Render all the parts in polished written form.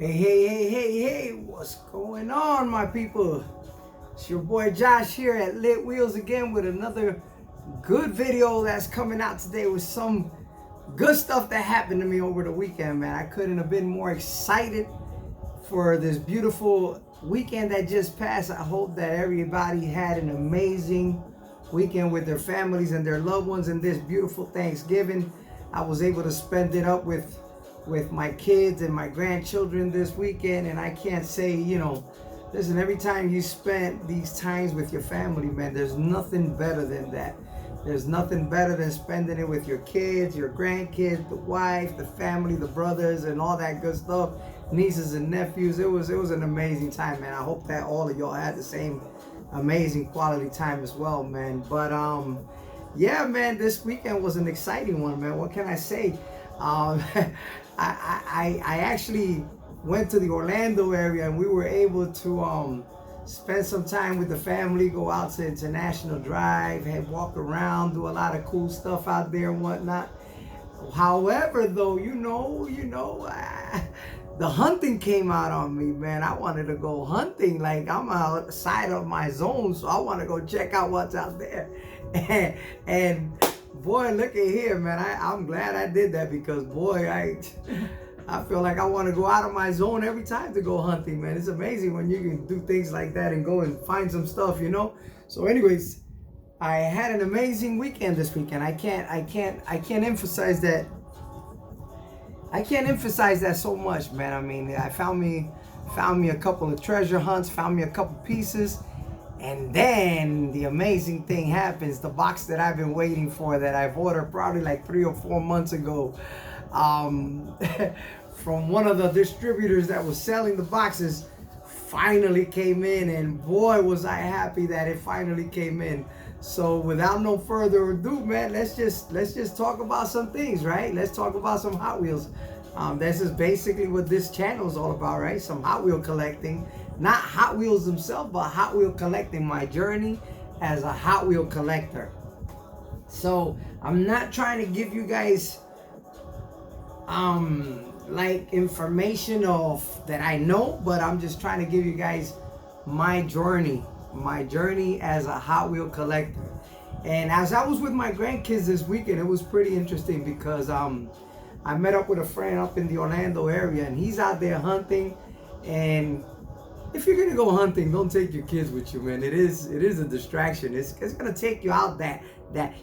Hey, what's going on, my people? It's your boy Josh here at Lit Wheels again with another good video that's coming out today with some good stuff that happened to me over the weekend, man. I couldn't have been more excited for this beautiful weekend that just passed. I hope that everybody had an amazing weekend with their families and their loved ones, and this beautiful Thanksgiving I was able to spend it up with my kids and my grandchildren this weekend. And I can't say, listen, every time you spend these times with your family, man, there's nothing better than that. There's nothing better than spending it with your kids, your grandkids, the wife, the family, the brothers, and all that good stuff, nieces and nephews. It was an amazing time, man. I hope that all of y'all had the same amazing quality time as well, man. But yeah, man, this weekend was an exciting one, man. What can I say? I actually went to the Orlando area, and we were able to spend some time with the family, go out to International Drive, walk around, do a lot of cool stuff out there and whatnot. However, though, the hunting came out on me, man. I wanted to go hunting. Like, I'm outside of my zone, so I want to go check out what's out there. And boy, look at here, man. I'm glad I did that, because boy, I feel like I want to go out of my zone every time to go hunting, man. It's amazing when you can do things like that and go and find some stuff, So anyways, I had an amazing weekend this weekend. I can't emphasize that. I can't emphasize that so much, man. I mean, I found me a couple of treasure hunts, found me a couple pieces. And then the amazing thing happens. The box that I've been waiting for, that I've ordered probably like 3 or 4 months ago, from one of the distributors that was selling the boxes, finally came in. And boy, was I happy that it finally came in. So without no further ado, man, let's just talk about some things, right? Let's talk about some Hot Wheels. This is basically what this channel is all about, right? Some Hot Wheel collecting. Not Hot Wheels themselves, but Hot Wheel collecting, my journey as a Hot Wheel collector. So I'm not trying to give you guys like information of that I know, but I'm just trying to give you guys my journey as a Hot Wheel collector. And as I was with my grandkids this weekend, it was pretty interesting, because I met up with a friend up in the Orlando area, and he's out there hunting. And if you're gonna go hunting, don't take your kids with you, man. It is a distraction. It's gonna take you out that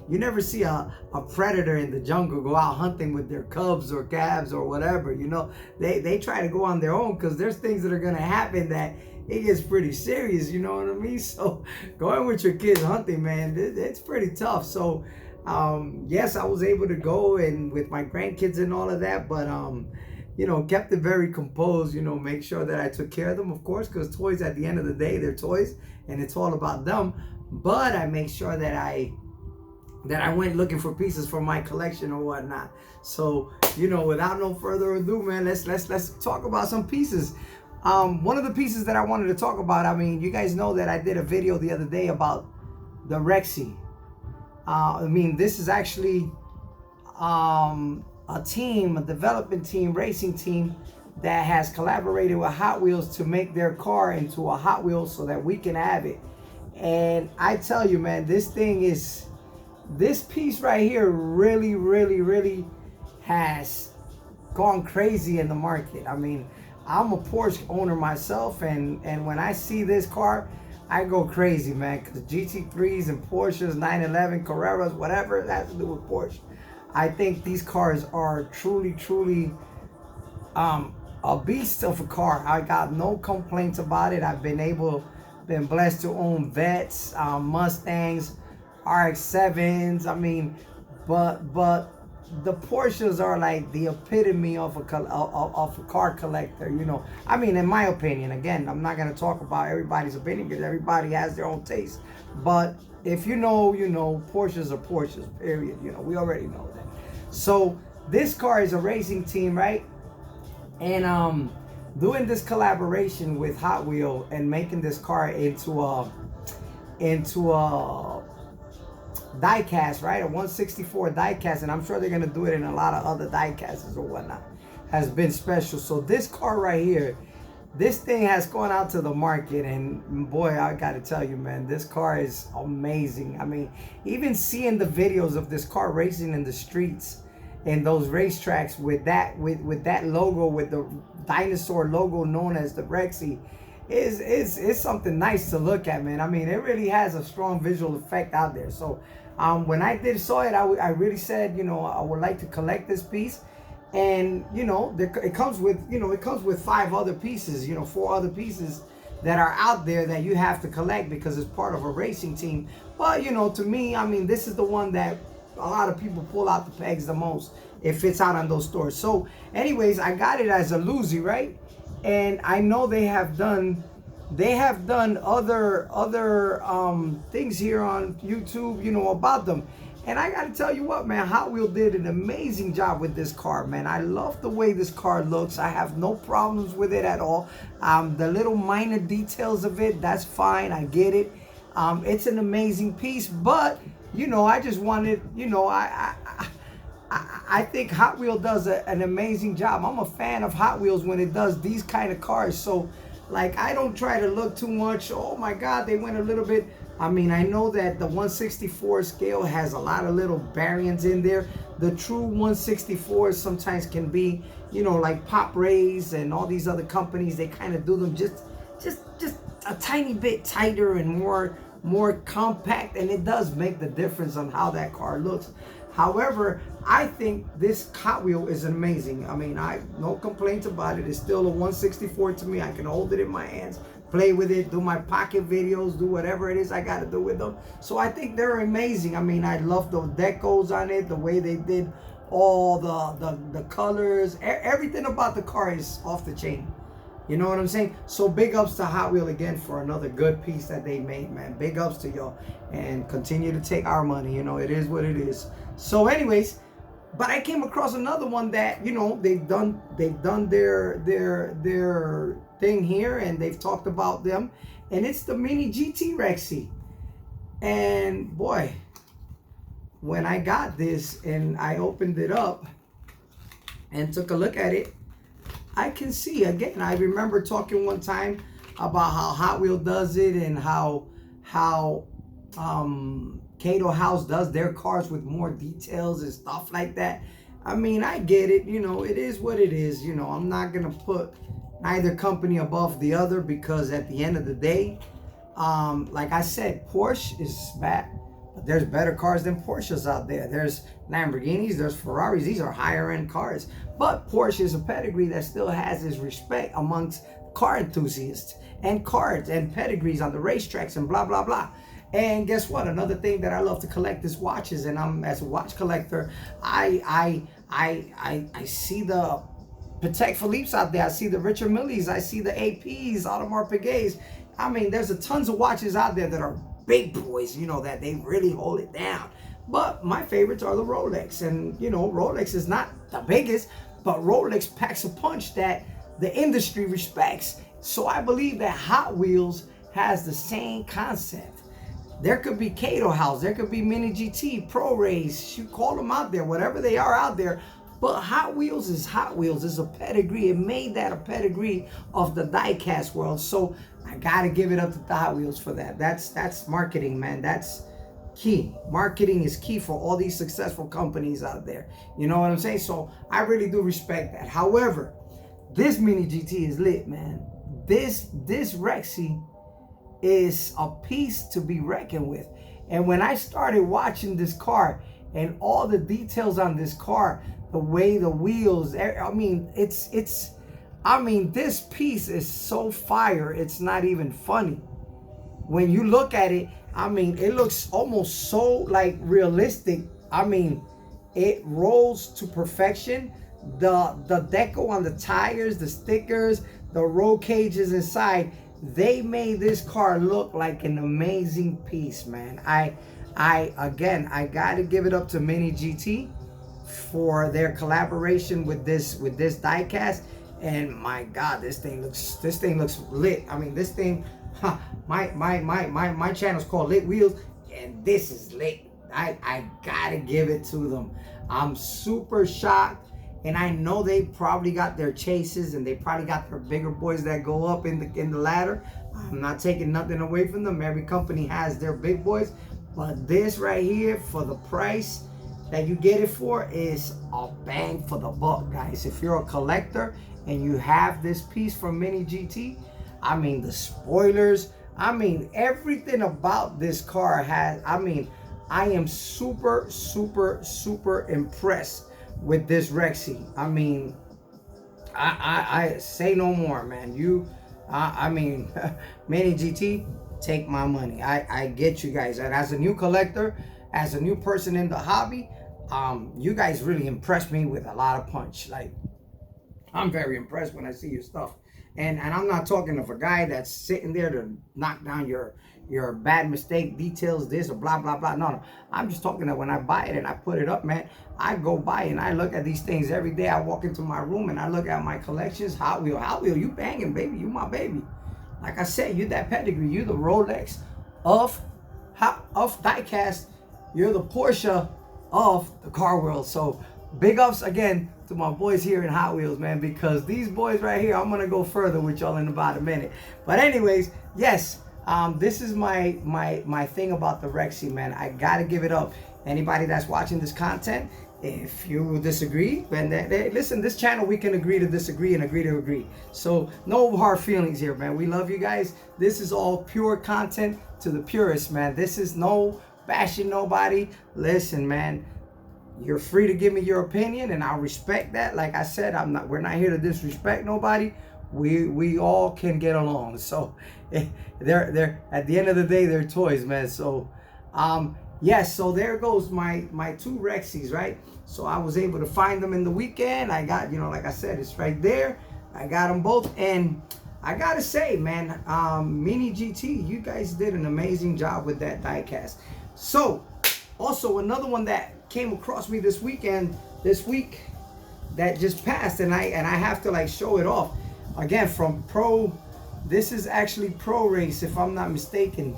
you never see a predator in the jungle go out hunting with their cubs or calves or whatever. They try to go on their own, because there's things that are gonna happen that it gets pretty serious. You know what I mean? So going with your kids hunting, man, it's pretty tough. So yes, I was able to go and with my grandkids and all of that, but kept it very composed, make sure that I took care of them, of course, because toys, at the end of the day, they're toys and it's all about them. But I make sure that I went looking for pieces for my collection or whatnot. So, without no further ado, man, let's talk about some pieces. One of the pieces that I wanted to talk about, I mean, you guys know that I did a video the other day about the Rexy. This is actually a development team, racing team, that has collaborated with Hot Wheels to make their car into a Hot Wheel so that we can have it. And I tell you, man, this piece right here really has gone crazy in the market. I mean, I'm a Porsche owner myself, and when I see this car, I go crazy, man, because GT3s and Porsches, 911, Carreras, whatever it has to do with Porsche, I think these cars are truly a beast of a car. I got no complaints about it. I've been blessed to own Vets, Mustangs, RX-7s. I mean, but the Porsches are like the epitome of a car collector, I mean, in my opinion. Again, I'm not going to talk about everybody's opinion, because everybody has their own taste. But if Porsches are Porsches, period. We already know that. So this car is a racing team, right? And doing this collaboration with Hot Wheel and making this car into a die-cast, right? A 164 die-cast, and I'm sure they're gonna do it in a lot of other die-casts or whatnot. has been special. So this car right here, this thing has gone out to the market, and boy, I gotta tell you, man, this car is amazing. I mean, even seeing the videos of this car racing in the streets and those racetracks with that logo, with the dinosaur logo known as the Rexy, is something nice to look at, man. I mean, it really has a strong visual effect out there. So when I saw it, I really said, you know, I would like to collect this piece. And you know, it comes with, you know, it comes with 5 other pieces, you know, 4 other pieces that are out there that you have to collect because it's part of a racing team. But you know, to me, I mean, this is the one that a lot of people pull out the pegs the most if it's out on those stores. So anyways, I got it as a Luzi, right? And I know they have done other things here on YouTube, you know, about them. And I gotta tell you what, man, Hot Wheels did an amazing job with this car, man. I love the way this car looks. I have no problems with it at all. The little minor details of it, that's fine, I get it. It's an amazing piece, but you know, I just wanted, you know, I think Hot Wheels does an amazing job. I'm a fan of Hot Wheels when it does these kind of cars. So like, I don't try to look too much, oh my God, they went a little bit. I mean, I know that the 1/64 scale has a lot of little variants in there. The true 1/64 sometimes can be, you know, like Pop Rays and all these other companies, they kind of do them just a tiny bit tighter and more compact, and it does make the difference on how that car looks. However, I think this Hot Wheel is amazing. I mean, no complaints about it. It's still a 1/64 to me. I can hold it in my hands, play with it, do my pocket videos, do whatever it is I got to do with them. So I think they're amazing. I mean, I love the decos on it, the way they did all the colors. Everything about the car is off the chain. You know what I'm saying? So big ups to Hot Wheel again for another good piece that they made, man. Big ups to y'all, and continue to take our money. You know, it is what it is. So anyways, but I came across another one that, you know, they've done their thing here, and they've talked about them, and it's the mini GT Rexy. And boy, when I got this and I opened it up and took a look at it, I can see, again, I remember talking one time about how Hot Wheel does it, and how Cato House does their cars with more details and stuff like that. I mean, I get it, you know, it is what it is. You know, I'm not gonna put neither company above the other, because at the end of the day, like I said, Porsche is bad, but there's better cars than Porsches out there. There's Lamborghinis, there's Ferraris. These are higher end cars. But Porsche is a pedigree that still has its respect amongst car enthusiasts and cars and pedigrees on the racetracks and blah, blah, blah. And guess what? Another thing that I love to collect is watches. And I'm, as a watch collector, I see the Patek Philippe's out there. I see the Richard Milles. I see the APs, Audemars Piguets. I mean, there's a tons of watches out there that are big boys, you know, that they really hold it down. But my favorites are the Rolex. And, you know, Rolex is not the biggest, but Rolex packs a punch that the industry respects. So I believe that Hot Wheels has the same concept. There could be Cato House, there could be Mini GT, Pro Race, you call them out there, whatever they are out there. But Hot Wheels is Hot Wheels, it's a pedigree. It made that a pedigree of the diecast world. So I gotta give it up to the Hot Wheels for that. That's marketing, man. That's key. Marketing is key for all these successful companies out there. You know what I'm saying? So I really do respect that. However, this Mini GT is lit, man. This Rexy is a piece to be reckoned with. And when I started watching this car and all the details on this car, the way the wheels, I mean, this piece is so fire, it's not even funny. When you look at it, I mean, it looks almost so like realistic. I mean, it rolls to perfection. The deco on the tires, the stickers, the roll cages inside, they made this car look like an amazing piece, man. Again, I gotta give it up to Mini GT for their collaboration with this diecast. And my God, this thing looks lit. I mean, this thing, my channel's called Lit Wheels, and this is lit. I gotta give it to them. I'm super shocked And I know they probably got their chases and they probably got their bigger boys that go up in the ladder. I'm not taking nothing away from them. Every company has their big boys. But this right here, for the price that you get it for, is a bang for the buck, guys. If you're a collector and you have this piece from Mini GT, I mean, the spoilers, I mean, everything about this car has, I mean, I am super, super, super impressed with this Rexy. I mean, I say no more, man. I mean, Mini GT, take my money. I get you guys. And as a new collector, as a new person in the hobby, you guys really impressed me with a lot of punch. Like, I'm very impressed when I see your stuff. And I'm not talking of a guy that's sitting there to knock down your bad mistake details, this or blah, blah, blah. No. I'm just talking that when I buy it and I put it up, man, I go by and I look at these things every day. I walk into my room and I look at my collections. Hotwheel, you banging, baby. You my baby. Like I said, you that pedigree. You the Rolex of diecast. You're the Porsche of the car world. So big ups again to my boys here in Hot Wheels, man, because these boys right here, I'm gonna go further with y'all in about a minute. But anyways, yes, this is my thing about the Rexy, man. I gotta give it up. Anybody that's watching this content, if you disagree, then listen, this channel, we can agree to disagree and agree to agree. So no hard feelings here, man. We love you guys. This is all pure content to the purists, man. This is no bashing nobody. Listen, man, you're free to give me your opinion, and I'll respect that. Like I said, we're not here to disrespect nobody. We all can get along. So they're at the end of the day, they're toys, man. So yes, so there goes my two Rexys, right? So I was able to find them in the weekend. I got, you know, like I said, it's right there. I got them both, and I gotta say, man, Mini GT, you guys did an amazing job with that diecast. So also another one that came across me this week that just passed, and I have to like show it off again from Pro. This is actually Pro Race, if I'm not mistaken.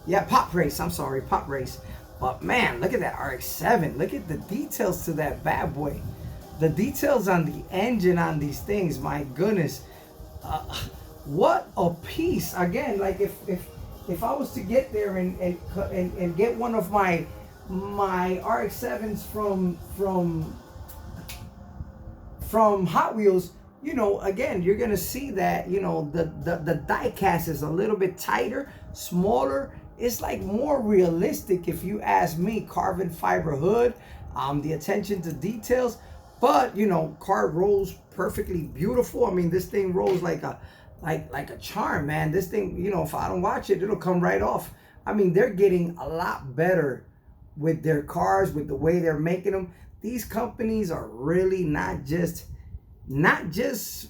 Yeah, Pop Race. I'm sorry, Pop Race. But man, look at that RX-7. Look at the details to that bad boy. The details on the engine on these things. My goodness, what a piece! Again, like if I was to get there and get one of my RX-7s from Hot Wheels, you know, again, you're gonna see that, you know, the die cast is a little bit tighter, smaller. It's like more realistic, if you ask me. Carbon fiber hood, the attention to details, but you know, car rolls perfectly beautiful. I mean, this thing rolls like a charm, man. This thing, you know, if I don't watch it, it'll come right off. I mean, they're getting a lot better with their cars, with the way they're making them. These companies are really not just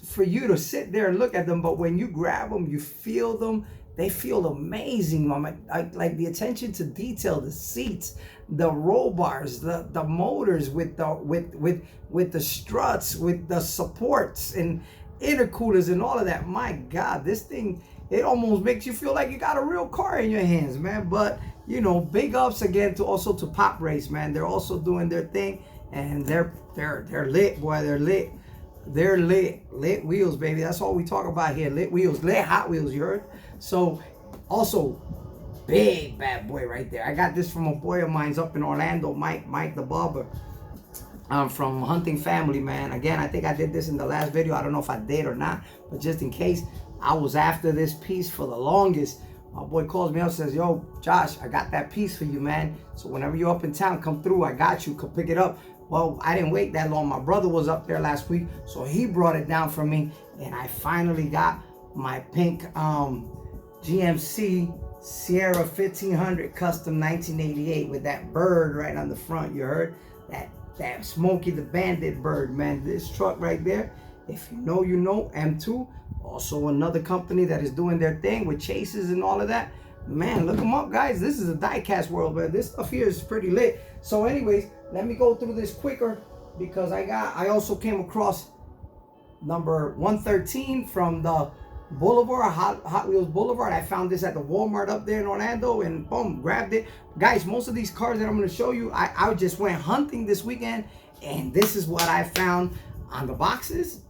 for you to sit there and look at them, but when you grab them, you feel them. They feel amazing, mama. Like the attention to detail, the seats, the roll bars, the motors with the struts, with the supports and intercoolers and all of that. My God, this thing, it almost makes you feel like you got a real car in your hands, man. But you know, big ups again to Pop Race, man. They're also doing their thing, and they're lit, boy. They're lit. They're lit wheels, baby. That's all we talk about here. Lit wheels, lit Hot Wheels, you heard? So also big bad boy right there. I got this from a boy of mine's up in Orlando, Mike the barber, from Hunting Family, man. Again, I think I did this in the last video. I don't know if I did or not, but just in case, I was after this piece for the longest. My boy calls me up, says, yo, Josh, I got that piece for you, man. So whenever you're up in town, come through. I got you. Come pick it up. Well, I didn't wait that long. My brother was up there last week, so he brought it down for me, and I finally got my pink GMC Sierra 1500 Custom 1988 with that bird right on the front. You heard? That Smokey the Bandit bird, man. This truck right there, if you know, you know. M2, also another company that is doing their thing with chases and all of that. Man, look them up, guys. This is a diecast world, man. This stuff here is pretty lit. So anyways, let me go through this quicker, because I also came across number 113 from the Boulevard, Hot Wheels Boulevard. I found this at the Walmart up there in Orlando, and boom, grabbed it. Guys, most of these cars that I'm going to show you, I just went hunting this weekend, and this is what I found. On the boxes,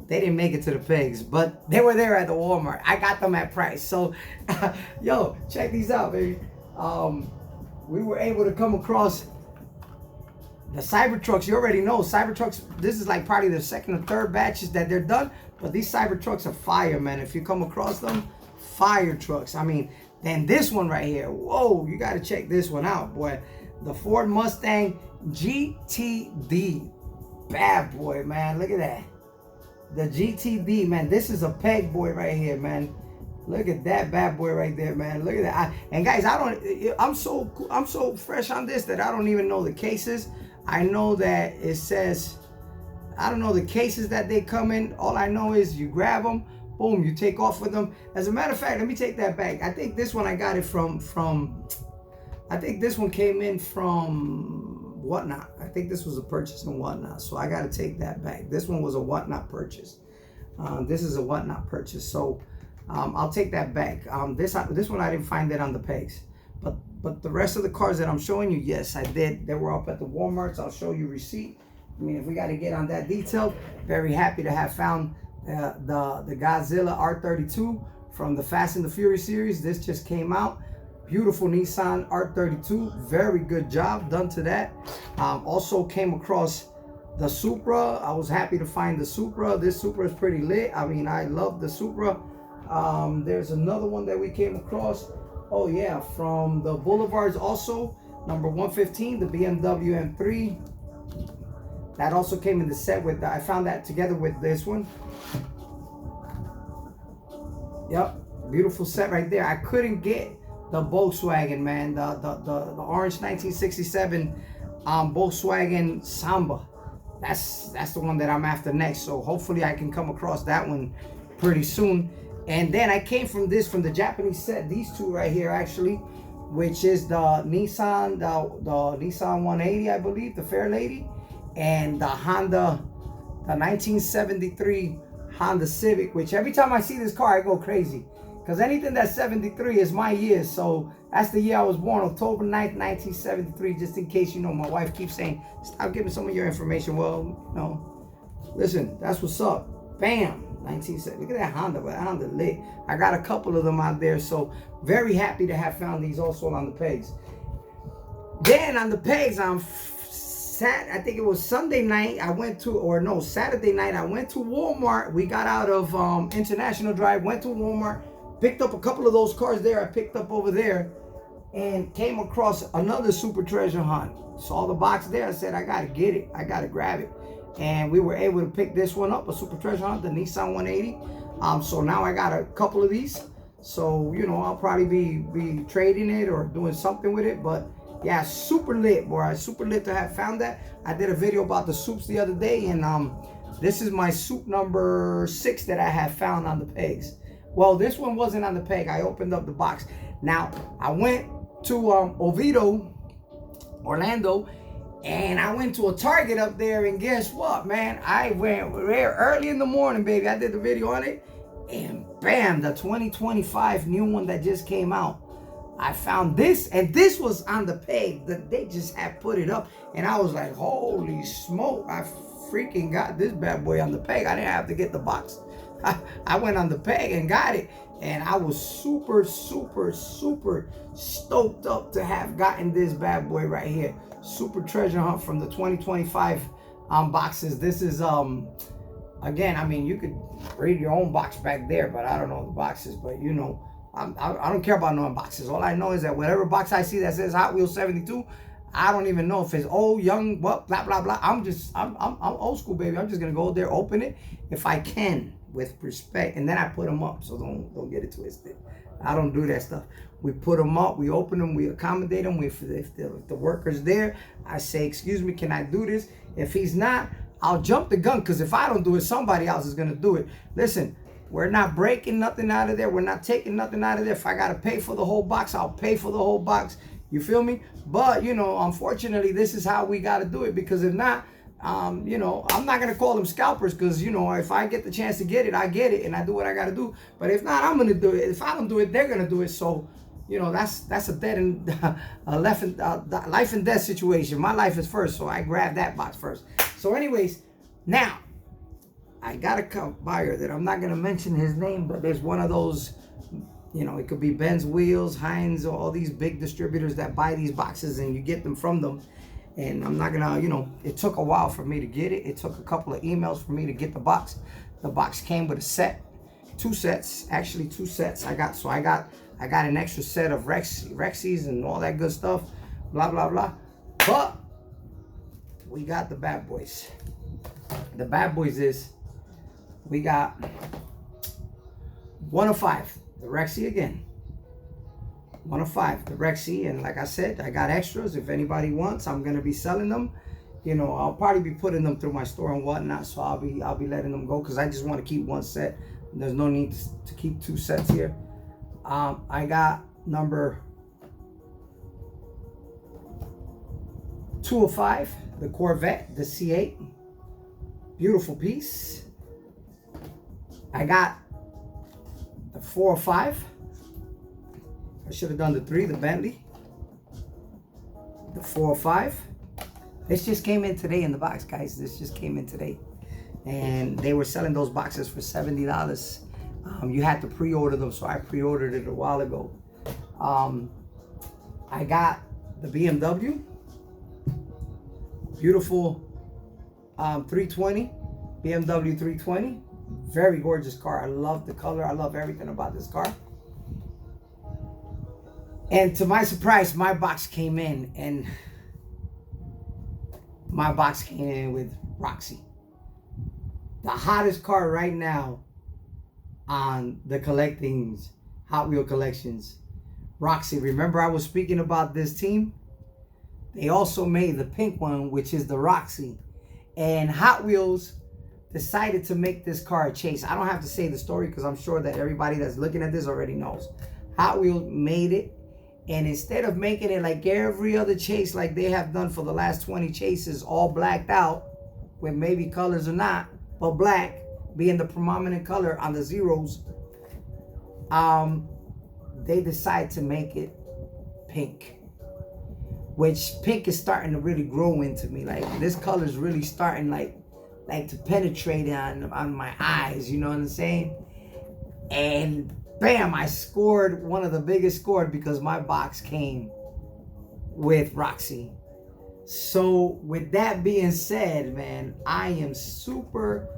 they didn't make it to the pegs, but they were there at the Walmart. I got them at price. So, yo, check these out, baby. We were able to come across the Cybertrucks. You already know Cybertrucks. This is like probably the second or third batches that they're done, but these Cybertrucks are fire, man. If you come across them, fire trucks. I mean, then this one right here. Whoa, you got to check this one out, boy. The Ford Mustang GTD. Bad boy, man. Look at that. The GTD, man. This is a peg boy right here, man. Look at that bad boy right there, man. Look at that. And guys, I'm so fresh on this that I don't even know the cases. I know that it says, I don't know the cases that they come in. All I know is you grab them, boom, you take off with them. As a matter of fact, let me take that back. I think this one I got it from I think this one came in from Whatnot. I think this was a purchase in Whatnot. So I got to take that back. This one was a Whatnot purchase. This is a Whatnot purchase. So I'll take that back. This one I didn't find it on the pegs. But the rest of the cars that I'm showing you, yes, I did. They were up at the Walmarts. I'll show you receipt. I mean, if we got to get on that detail, very happy to have found the Godzilla R32 from the Fast and the Furious series. This just came out. Beautiful Nissan R32. Very good job done to that. Also came across the Supra. I was happy to find the Supra. This Supra is pretty lit. I mean, I love the Supra. There's another one that we came across. Oh yeah, from the Boulevards also. Number 115, the BMW M3. That also came in the set with, I found that together with this one. Yep, beautiful set right there. I couldn't get the Volkswagen, man, the orange 1967 Volkswagen Samba. That's the one that I'm after next. So hopefully I can come across that one pretty soon. And then I came from the Japanese set, these two right here actually, which is the Nissan, the Nissan 180, I believe, the Fair Lady, and the Honda, the 1973 Honda Civic, which every time I see this car, I go crazy. Because anything that's 73 is my year. So that's the year I was born, October 9th, 1973. Just in case, you know, my wife keeps saying, stop giving some of your information. Well, you know, listen, that's what's up. Bam. 1970. Look at that Honda, but Honda lit. I got a couple of them out there. So very happy to have found these also on the pegs. Then on the pegs, I think it was Sunday night, Saturday night, I went to Walmart. We got out of International Drive, went to Walmart, picked up a couple of those cars there I picked up over there, and came across another super treasure hunt. Saw the box there. I said, I gotta get it. I gotta grab it. And we were able to pick this one up, a super treasure hunt, the Nissan 180. So now I got a couple of these. So, you know, I'll probably be trading it or doing something with it. But yeah, super lit, boy. Super lit to have found that. I did a video about the soups the other day, and this is my soup number 6 that I have found on the pegs. Well, this one wasn't on the peg. I opened up the box. Now, I went to Oviedo, Orlando, and I went to a Target up there, and guess what, man? I went there early in the morning, baby. I did the video on it, and bam, the 2025 new one that just came out. I found this, and this was on the peg. They just had put it up, and I was like, holy smoke, I freaking got this bad boy on the peg. I didn't have to get the box. I went on the peg and got it, and I was super, super, super stoked up to have gotten this bad boy right here. Super treasure hunt from the 2025 boxes. This is, again, I mean, you could read your own box back there, but I don't know the boxes, but you know, I don't care about knowing boxes. All I know is that whatever box I see that says Hot Wheels 72, I don't even know if it's old, young, what, blah, blah, blah. I'm old school, baby. I'm just going to go there, open it if I can with respect. And then I put them up. So don't get it twisted. I don't do that stuff. We put them up, we open them, we accommodate them. If the worker's there, I say, excuse me, can I do this? If he's not, I'll jump the gun, because if I don't do it, somebody else is going to do it. Listen, we're not breaking nothing out of there. We're not taking nothing out of there. If I got to pay for the whole box, I'll pay for the whole box. You feel me? But, you know, unfortunately, this is how we got to do it, because if not, you know, I'm not going to call them scalpers, because, you know, if I get the chance to get it, I get it and I do what I got to do. But if not, I'm going to do it. If I don't do it, they're going to do it. So, you know, that's a dead and life and death situation. My life is first, so I grabbed that box first. So anyways, Now, I got a buyer that I'm not going to mention his name, but there's one of those, it could be Ben's Wheels, Heinz, all these big distributors that buy these boxes and you get them from them. And I'm not going to, it took a while for me to get it. It took a couple of emails for me to get the box. The box came with a set, 2 sets, actually 2 sets. I got an extra set of Rexys and all that good stuff, blah, blah, blah. But we got the bad boys. The bad boys is, we got 1 of 5, the Rexy again. 1 of 5, the Rexy, and like I said, I got extras. If anybody wants, I'm gonna be selling them. I'll probably be putting them through my store and whatnot, so I'll be letting them go because I just want to keep 1 set. There's no need to keep 2 sets here. I got number 2 of 5, the Corvette, the C8. Beautiful piece. I got the 4 of 5. I should have done the 3, the Bentley. The 4 of 5. This just came in today in the box, guys. This just came in today. And they were selling those boxes for $70. You had to pre-order them, so I pre-ordered it a while ago. I got the BMW. Beautiful 320. BMW 320. Very gorgeous car. I love the color. I love everything about this car. And to my surprise, my box came in, and my box came in with Roxy. The hottest car right now on the collecting's Hot Wheel collections. Roxy. Remember I was speaking about this team? They also made the pink one, which is the Roxy. And Hot Wheels decided to make this car a chase. I don't have to say the story because I'm sure that everybody that's looking at this already knows. Hot Wheels made it. And instead of making it like every other chase like they have done for the last 20 chases, all blacked out, with maybe colors or not, but black being the predominant color on the zeros, they decide to make it pink. Which pink is starting to really grow into me. Like this color is really starting like to penetrate on my eyes, you know what I'm saying? And bam, I scored one of the biggest scored because my box came with Roxy. So with that being said, man, I am super,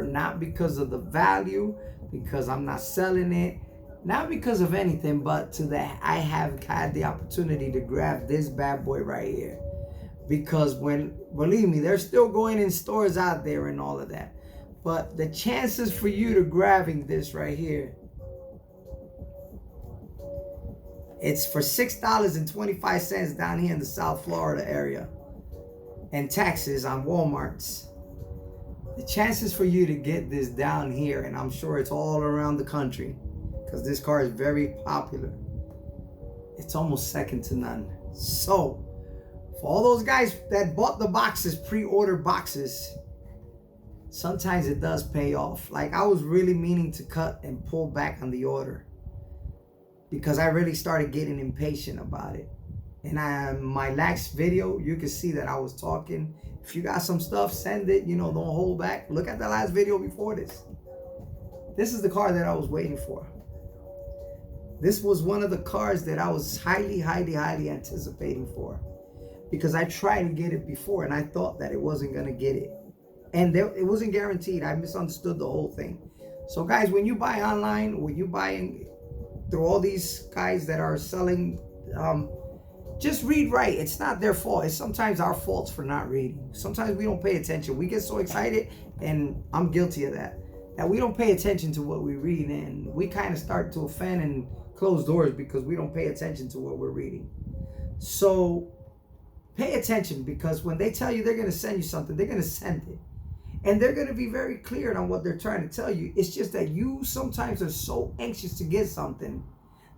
not because of the value, because I'm not selling it, not because of anything, but to that I have had the opportunity to grab this bad boy right here. Because believe me, they're still going in stores out there and all of that. But the chances for you to grabbing this right here, it's for $6.25 down here in the South Florida area. And taxes on Walmart's. The chances for you to get this down here, and I'm sure it's all around the country, because this car is very popular, it's almost second to none. So, for all those guys that bought the boxes, pre-order boxes, sometimes it does pay off. Like I was really meaning to cut and pull back on the order, because I really started getting impatient about it. And my last video, you can see that I was talking. If you got some stuff, send it, don't hold back. Look at the last video before this. This is the car that I was waiting for. This was one of the cars that I was highly anticipating for, because I tried to get it before and I thought that it wasn't gonna get it. And it wasn't guaranteed. I misunderstood the whole thing. So guys, when you buy online, when you buying through all these guys that are selling, just read right. It's not their fault. It's sometimes our faults for not reading. Sometimes we don't pay attention. We get so excited, and I'm guilty of that we don't pay attention to what we read, and we kind of start to offend and close doors because we don't pay attention to what we're reading. So pay attention, because when they tell you they're going to send you something, they're going to send it. And they're going to be very clear on what they're trying to tell you. It's just that you sometimes are so anxious to get something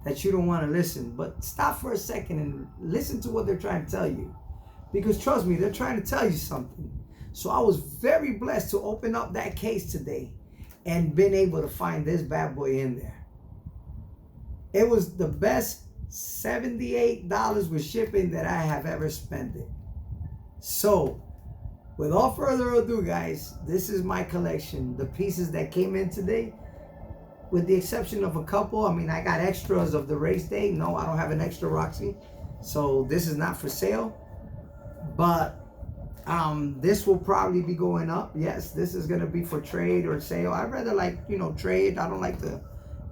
that you don't want to listen. But stop for a second and listen to what they're trying to tell you. Because trust me, they're trying to tell you something. So I was very blessed to open up that case today and been able to find this bad boy in there. It was the best $78 with shipping that I have ever spent it. So without further ado, guys, this is my collection. The pieces that came in today, with the exception of a couple. I mean, I got extras of the race day. No, I don't have an extra Roxy, so this is not for sale. But this will probably be going up. Yes, this is gonna be for trade or sale. I'd rather, like, you know, trade. I don't like to,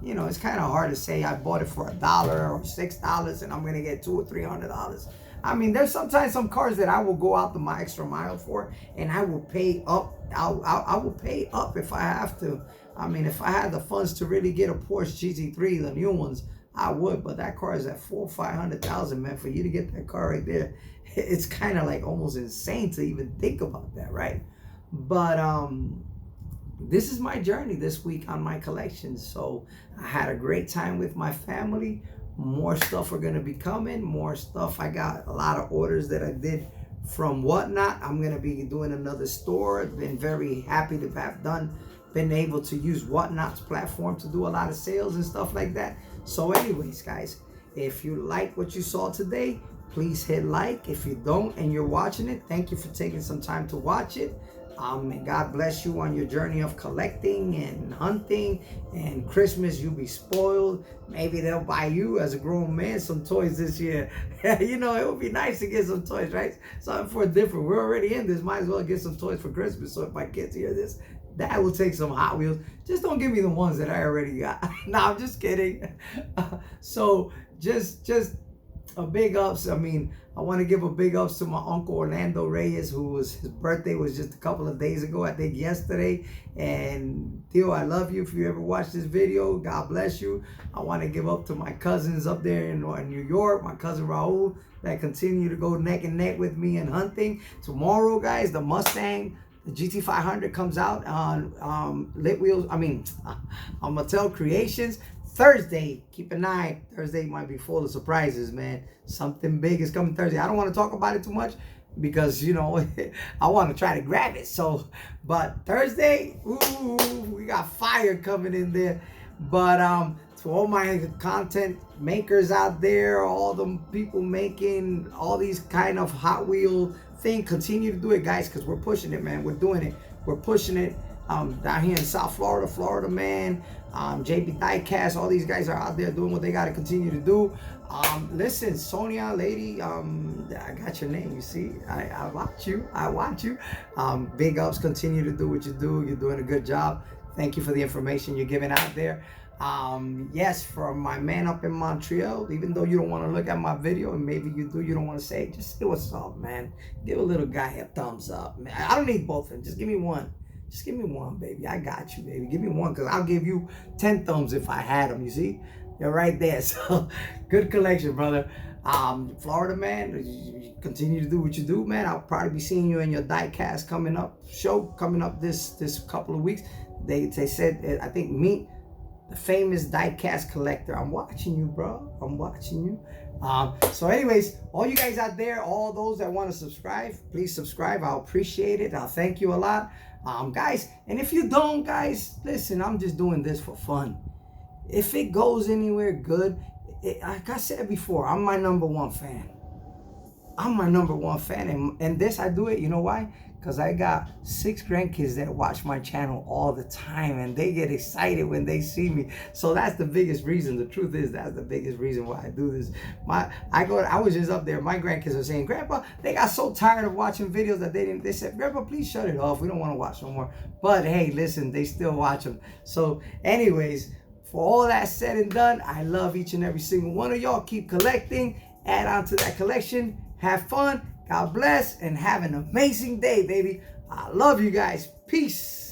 you know, it's kind of hard to say I bought it for $1 or $6 and I'm gonna get $200 or $300. I mean, there's sometimes some cars that I will go out my extra mile for, and I will pay up. I will pay up if I have to. I mean, if I had the funds to really get a Porsche GT3, the new ones, I would. But that car is at $400,000 or $500,000, man. For you to get that car right there, it's kind of like almost insane to even think about that, right? But this is my journey this week on my collections. So I had a great time with my family. More stuff are gonna be coming. More stuff. I got a lot of orders that I did from Whatnot. I'm gonna be doing another store. I've been very happy to have been able to use Whatnot's platform to do a lot of sales and stuff like that. So anyways, guys, if you like what you saw today, please hit like. If you don't and you're watching it, thank you for taking some time to watch it. And God bless you on your journey of collecting and hunting. And Christmas, you'll be spoiled. Maybe they'll buy you as a grown man some toys this year. You know, it would be nice to get some toys, right? Something for different. We're already in this. Might as well get some toys for Christmas. So if my kids hear this, Dad will take some Hot Wheels. Just don't give me the ones that I already got. No, I'm just kidding. So just a big ups. I mean, I want to give a big ups to my uncle Orlando Reyes, his birthday was just a couple of days ago, I think yesterday. And Theo, I love you. If you ever watch this video, God bless you. I want to give up to my cousins up there in New York, my cousin Raul, that continue to go neck and neck with me in hunting. Tomorrow, guys, the Mustang, the GT 500 comes out on on Mattel Creations. Thursday, keep an eye. Thursday might be full of surprises, man. Something big is coming Thursday. I don't want to talk about it too much because, you know, I want to try to grab it. So, but Thursday, ooh, we got fire coming in there. But to all my content makers out there, all the people making all these kind of Hot Wheel thing, continue to do it, guys, because we're pushing it, man. We're doing it. We're pushing it. Down here in South Florida, man. JB Diecast, all these guys are out there doing what they got to continue to do. Listen, Sonia, lady, I got your name. You see, I watch you. I watch you. Big ups. Continue to do what you do. You're doing a good job. Thank you for the information you're giving out there. Yes, for my man up in Montreal, even though you don't want to look at my video, and maybe you do, you don't want to say, just say what's up, man. Give a little guy a thumbs up, man. I don't need both of them. Just give me one. Just give me one, baby. I got you, baby. Give me one, because I'll give you 10 thumbs if I had them, you see? They're right there. So, good collection, brother. Florida, man, continue to do what you do, man. I'll probably be seeing you in your diecast coming up this couple of weeks. They said, I think, meet the famous diecast collector. I'm watching you, bro. I'm watching you. So anyways, all you guys out there, all those that want to subscribe, please subscribe. I'll appreciate it. I'll thank you a lot. Guys, and if you don't, guys, listen, I'm just doing this for fun. If it goes anywhere good, like I said before, I'm my #1 fan. I'm my #1 fan, and this, I do it, you know why? Because I got 6 grandkids that watch my channel all the time, and they get excited when they see me. So that's the biggest reason. The truth is, that's the biggest reason why I do this. I was just up there. My grandkids are saying, Grandpa, they got so tired of watching videos that they said, Grandpa, please shut it off. We don't want to watch no more. But hey, listen, they still watch them. So anyways, for all that said and done, I love each and every single one of y'all. Keep collecting. Add on to that collection. Have fun. God bless, and have an amazing day, baby. I love you guys. Peace.